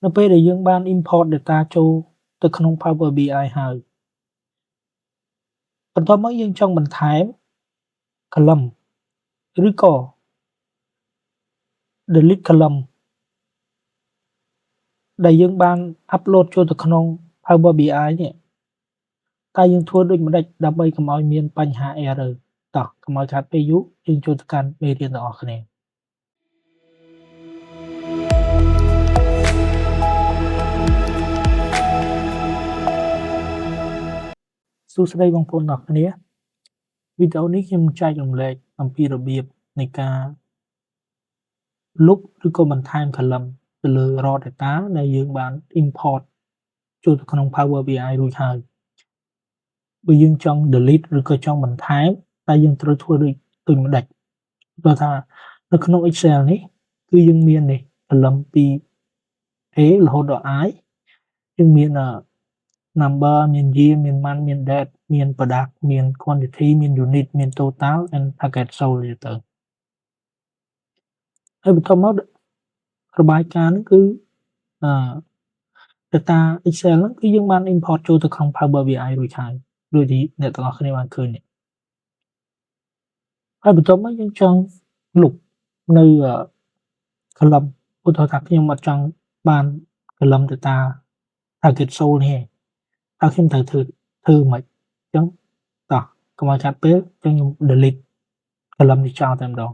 នៅពេលដែលយើងបាន import data ចូលទៅក្នុង Power BI ហើយបន្ទាប់មកយើងចង់បន្ថែម column ឬក៏ delete column ដែលយើងបាន upload ចូលទៅក្នុង Power BI នេះតើយើងធ្វើដូចម្តេចដើម្បីកុំឲ្យមានបញ្ហា error តោះកុំឲ្យខាតពេលយូរយើងចូលទៅកាន់មេរៀនទាំងអស់គ្នាសួស្តីបងប្អូនទាំងអស់គ្នាវីដេអូនេះខ្ញុំចែករំលែកអំពីរបៀបនៃការលុបឬក៏បន្ថែម column ទៅលើ raw data ដែលយើងបាន import ចូលទៅក្នុង Power BI រួចហើយបើយើងចង់ delete ឬក៏ចង់បន្ថែមតែយើងត្រូវធ្វើដូចម្តេចព្រោះថានៅក្នុង Excel នេះគឺយើងមាននេះ column ពី A រហូតដល់ I យើងមាន number មាន year មានmonth មាន date មាន product មាន quantity មាន unit មាន total and target sold ទៅហើយបន្ទាប់មករបាយការណ៍ហ្នឹងគឺdata Excel ហ្នឹងគឺយើងបាន import ចូលទៅក្នុង Power BI រួចហើយដូចที่អ្នកទាំងអស់គ្នាបានឃើញនេះហើយបន្ទាប់មកយើងចង់លុបនៅ column ឧទាហរណ៍ថាខ្ញុំអត់ចង់បាន column data target sold នេះទេតើខ្ញុំត្រូវធ្វើមិនអញ្ចឹងតោះកុំឲ្យខាត់ពេលអញ្ចឹងខ្ញុំ delete column នេះចោលតែម្ដង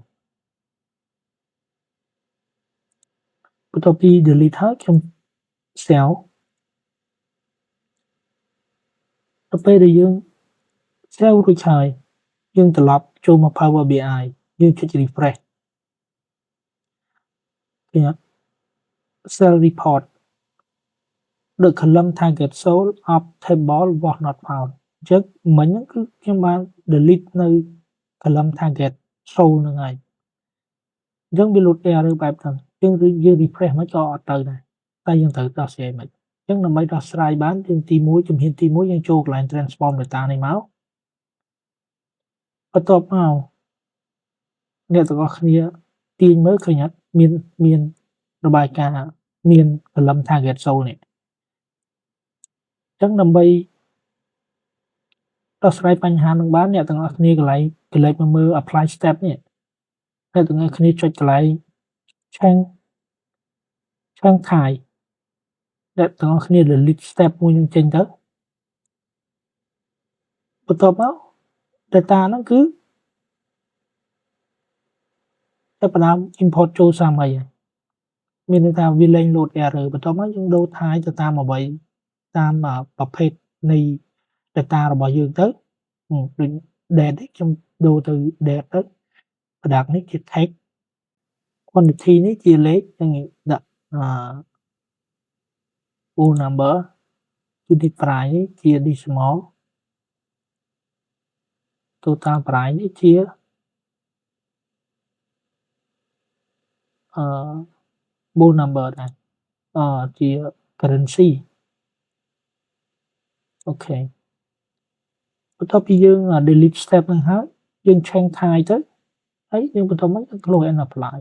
បន្ទាប់ពី delete ហើយខ្ញុំ save ដល់ពេលដែលយើង save រួចហើយយើងត្រឡប់ចូលមក Power BI យើងចុច refresh ឃើញអត់ cell report the column target sold of table was not found អញ្ចឹងមិញហ្នឹងគឺខ្ញុំបាន delete នៅ column target sold ហ្នឹងហើយអញ្ចឹងវា load error បែបហ្នឹងយើង refresh មិនក៏អត់ទៅដែរតែយើងត្រូវដោះស្រាយមិនអញ្ចឹងដើម្បីដោះស្រាយបានយើងទី1ជំហានទី1យើងចូលកន្លែង transform data នេះមកបន្ទាប់មកអ្នកទាំងអស់គ្នាទាញមើលឃើញអត់មានរបាយការណ៍មាន column target sold នេះអញ្ចឹងដើម្បីដោះស្រាយបញ្ហានឹងបានអ្នកទាំងអស់គ្នាកន្លែងក្លែកមកមើល apply step នេះអ្នកទាំងអស់គ្នាចុចកន្លែង change type អ្នកទាំងអស់គ្នា delete step មួយនឹងចេញទៅបន្ទាប់មក data ហ្នឹងគឺចាប់ផ្ដើម import ចូលសាមីហើយមានន័យថាវាលែង load error បន្ទាប់មកយើងដូរ type ទៅតាមអ្វីតាមប្រភេទនៃ data របស់យើងទៅដូច date នេះខ្ញុំដូរទៅ date ទៅ product នេះជា text quantity នេះជាលេខខ្ញុំដាក់full number unit price នេះជា decimal total price នេះជាfull number ដែរជា currency អូខេបន្ទាប់ពីយើង delete step ហ្នឹងហើយយើង change type ទៅហើយយើងបន្តមក close and apply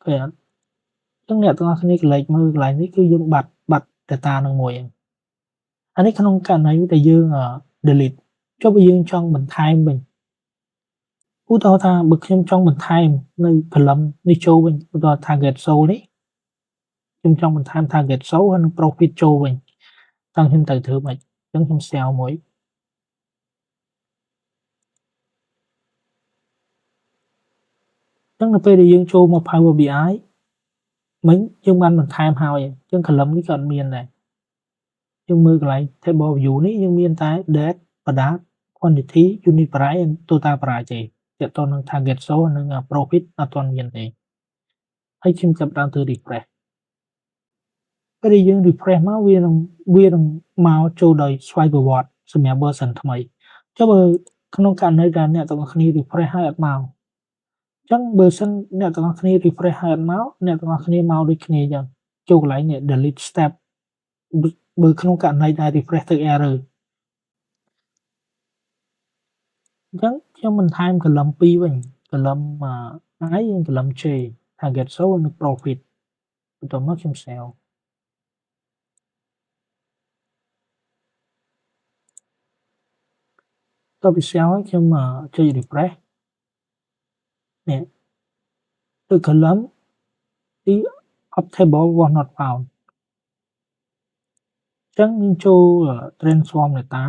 ឃើញអត់អញ្ចឹងអ្នកទាំងអស់គ្នាកន្លែងមើលកន្លែងនេះគឺយើងបាត់ data នឹងមួយហើយអានេះក្នុងករណីដែលយើង delete ចុះបើយើងចង់បន្ថែមវិញឧទាហរណ៍ថាបើខ្ញុំចង់បន្ថែមនៅ column នេះចូលវិញឧទាហរណ៍ target sold នេះខ្ញុំចង់បន្ថែម target sold ហើយនិង profit ចូលវិញតើខ្ញុំត្រូវធ្វើម៉េចអញ្ចឹងខ្ញុំ sell មួយអញ្ចឹងនៅពេលដែលយើងចូលមក Power BI មិញយើងបានបន្ថែមហើយអញ្ចឹង column នេះក៏អត់មានដែរយើងមើលកន្លែង table view នេះយើងមានតែ date product quantity unit price and total price ទេទាក់ទងនឹង target sold និង profit អត់ទាន់មានទេហើយខ្ញុំចាប់ផ្ដើមធ្វើ refresh ពេលដែលយើង refresh មកវានឹងមកចូលដោយស្វ័យប្រវត្តិសម្រាប់ version ថ្មីចុះបើក្នុងករណីដែលអ្នកទាំងអស់គ្នា refresh ហើយអត់មកអញ្ចឹងបើសិនអ្នកទាំងអស់គ្នា refresh ហើយអត់មកអ្នកទាំងអស់គ្នាមកដូចគ្នាអញ្ចឹងចូលកន្លែងនេះ delete step បើក្នុងករណីដែល refresh ទៅ error អញ្ចឹងខ្ញុំបន្ថែម column 2វិញ column I យើង column J target 0 និង profit បន្ទាប់មកខ្ញុំ sell តទៅ sell ហើយខ្ញុំចុច refresh នេះគឺ column the of table was not found អញ្ចឹងយើងចូល transform data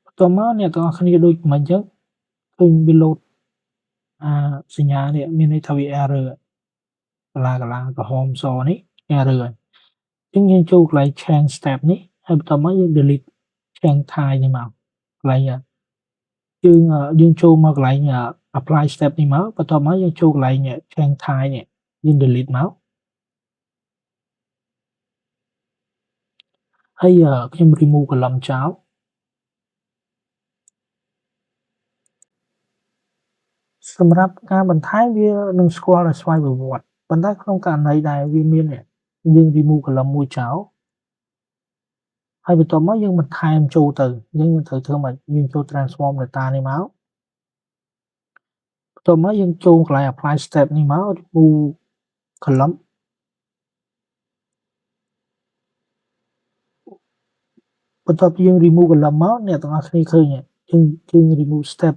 បន្ទាប់មកអ្នកទាំងអស់គ្នាដូចមិញអញ្ចឹងឃើញវា load សញ្ញានេះមានន័យថាវា error កាឡាក្រហមសនេះ error ហើយអញ្ចឹងយើងចូលកន្លែង change step នេះហើយបន្ទាប់មកយើង delete change type នេះមកកន្លែងយើងចូលមកកន្លែង apply step នេះមកបន្ទាប់មកយើងចូលកន្លែង change type នេះយើង delete មកហើយខ្ញុំ remove column ចោលសម្រាប់ការបន្ថែមវានឹងស្គាល់ដោយស្វ័យប្រវត្តិប៉ុន្តែក្នុងករណីដែលវាមានយើង remove column មួយចោលហើយបន្ទាប់មកយើងបន្ថែមចូលទៅយើងត្រូវធ្វើម៉េចយើងចូល transform data នេះមកបន្ទាប់មកយើងចូលកន្លែង apply step នេះមក remove column បន្ទាប់យើង remove column មកអ្នកទាំងអស់គ្នាឃើញយើង remove step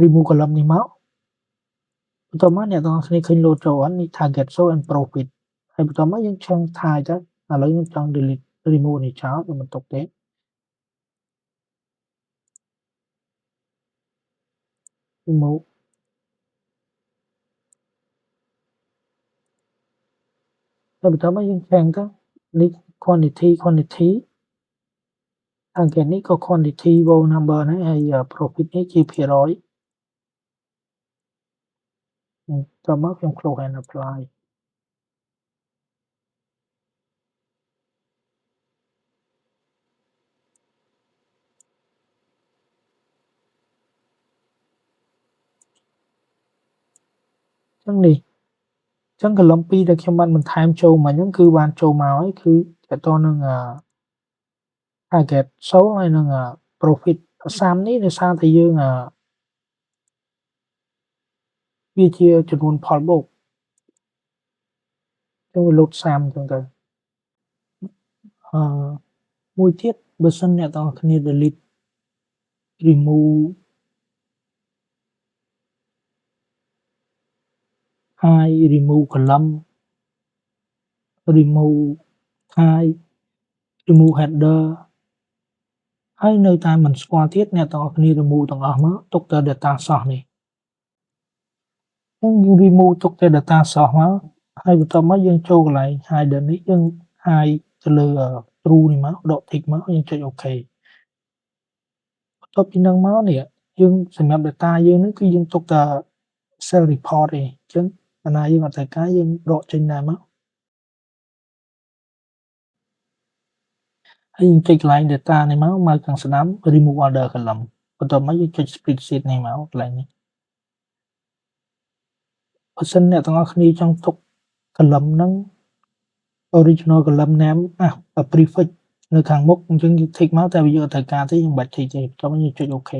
remove column នេះមកបន្ទាប់មកអ្នកទាំងអស់គ្នាឃើញ load ចូលអត់នេះ target show and profit ហើយបន្ទាប់មកយើង change type ទៅឥឡូវខ្ញុំចង់ delete remove នេះចោលខ្ញុំមិនទុកទេ remove ហើយបន្ទាប់មកយើង change ទៅនេះ quantity target នេះក៏ quantity row number ហ្នឹងហើយ profit នេះជាភាគរយបន្ទាប់មកខ្ញុំ close and apply ចឹងនេះចឹង column 2ដែលខ្ញុំបានបន្ថែមចូលមកហ្នឹងគឺបានចូលមកហើយគឺតើតនឹង target sold ហើយនឹង profit 30នេះដោយសារតែយើងវាជាចំនួនផលបូកចឹងវា load 30ចឹងទៅមួយទៀតបើសិនអ្នកទាំងអស់គ្នា delete remove hide remove column remove type remove header ហើយនៅតែមិនស្គាល់ទៀតអ្នកទាំងអស់គ្នា remove ទាំងអស់មកទុកតែ data source នេះយើង remove ទុកតែ data source មកហើយបន្ទាប់មកយើងចូលកន្លែង header នេះយើង hide ទៅលើ true នេះមកដក tick មកយើងចុច OK បន្ទាប់ពីនឹងមកនេះយើងសម្រាប់ data យើងនេះគឺយើងទុកតែ cell report ទេអញ្ចឹងកាលណាយើងអត់ត្រូវការយើងដកចេញដែរមកហើយយើងចុចកន្លែង data នេះមកខាងស្ដាំ remove order column បន្ទាប់មកយើងចុច spreadsheet នេះមកកន្លែងនេះបើសិនអ្នកទាំងអស់គ្នាចង់ទុក column ហ្នឹង original column name prefix នៅខាងមុខអញ្ចឹងយើង tick មកតែវាយើងអត់ត្រូវការទេយើងបាច់ tick ទេបន្ទាប់មកយើងចុច OK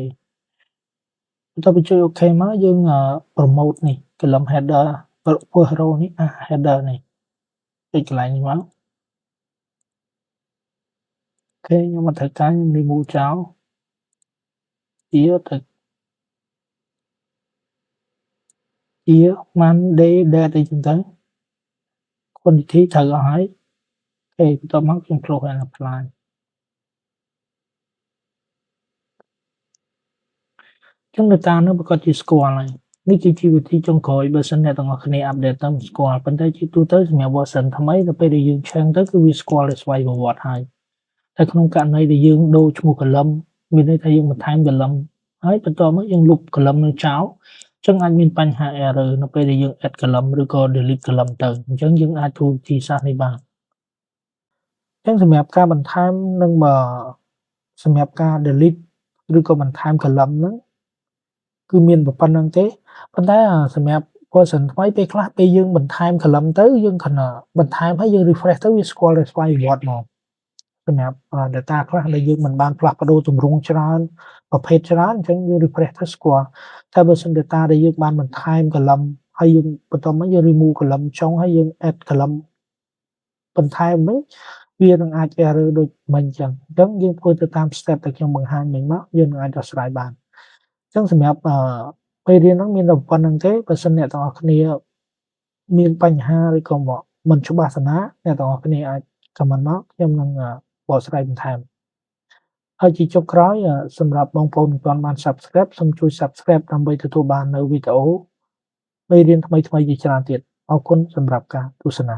បន្ទាប់ពីចុច OK មកយើង promote នេះ column header first row នេះ header នេះចុចកន្លែងនេះមកអូខេខ្ញុំអត់ត្រូវការខ្ញុំ remove ចោលyear ទៅ year month day date អីចឹងទៅ quantity ត្រូវអស់ហើយអូខេបន្ទាប់មកខ្ញុំ close and apply ចឹង data នោះប្រកាសជាស្គាល់ហើយនេះគឺជាវិធីចុងក្រោយបើសិនអ្នកទាំងអស់គ្នា update ទៅស្គាល់ប៉ុន្តែជាទូទៅសម្រាប់ version ថ្មីដល់ពេលដែលយើង change ទៅគឺវាស្គាល់ដោយស្វ័យប្រវត្តិហើយតែក្នុងករណីដែលយើងដូរឈ្មោះ column មានន័យថាយើងបន្ថែម column ហើយបន្ទាប់មកយើងលុប column នឹងចោលអញ្ចឹងអាចមានបញ្ហា error នៅពេលដែលយើង add column ឬក៏ delete column ទៅអញ្ចឹងយើងអាចធ្វើវិធីសាស្ត្រនេះបានអញ្ចឹងសម្រាប់ការបន្ថែមនិងសម្រាប់ការ delete ឬក៏បន្ថែម column ហ្នឹងគឺមានប៉ុណ្្នឹងទេប៉ុន្តែសម្រាប់ version ថ្មីពេលខ្លះពេលយើងបន្ថែម column ទៅយើងគ្រាន់តែបន្ថែមហើយយើង refresh ទៅវាស្គាល់ដោយស្វ័យប្រវត្តិមក សម្រាប់data ខ្លះដែលយើងមិនបានផ្លាស់ប្ដូរទម្រង់ច្រើនប្រភេទច្រើនអញ្ចឹងយើង refresh ទៅស្គាល់តែបើសិន data ដែលយើងបានបន្ថែម column ហើយយើងបន្ទាប់មកយើង remove column ចុងហើយយើង add column បន្ថែមវិញវានឹងអាច error ដូចមិញអញ្ចឹងយើងធ្វើទៅតាម step ដែលខ្ញុំបង្ហាញមិញមកយើងនឹងអាចដោះស្រាយបានអញ្ចឹងសម្រាប់មេរៀនហ្នឹងមានតែប៉ុណ្្នឹងទេបើសិនអ្នកទាំងអស់គ្នាមានបញ្ហាឬក៏មិនច្បាស់សណាអ្នកទាំងអស់គ្នាអាច comment មកខ្ញុំនឹងបកស្រាយបន្ថែមហើយជាចុងក្រោយសម្រាប់បងប្អូនមិនទាន់បាន subscribe សូមជួយ subscribe ដើម្បីទទួលបាននូវវីដេអូមេរៀនថ្មីៗជាច្រើនទៀតអរគុណសម្រាប់ការទស្សនា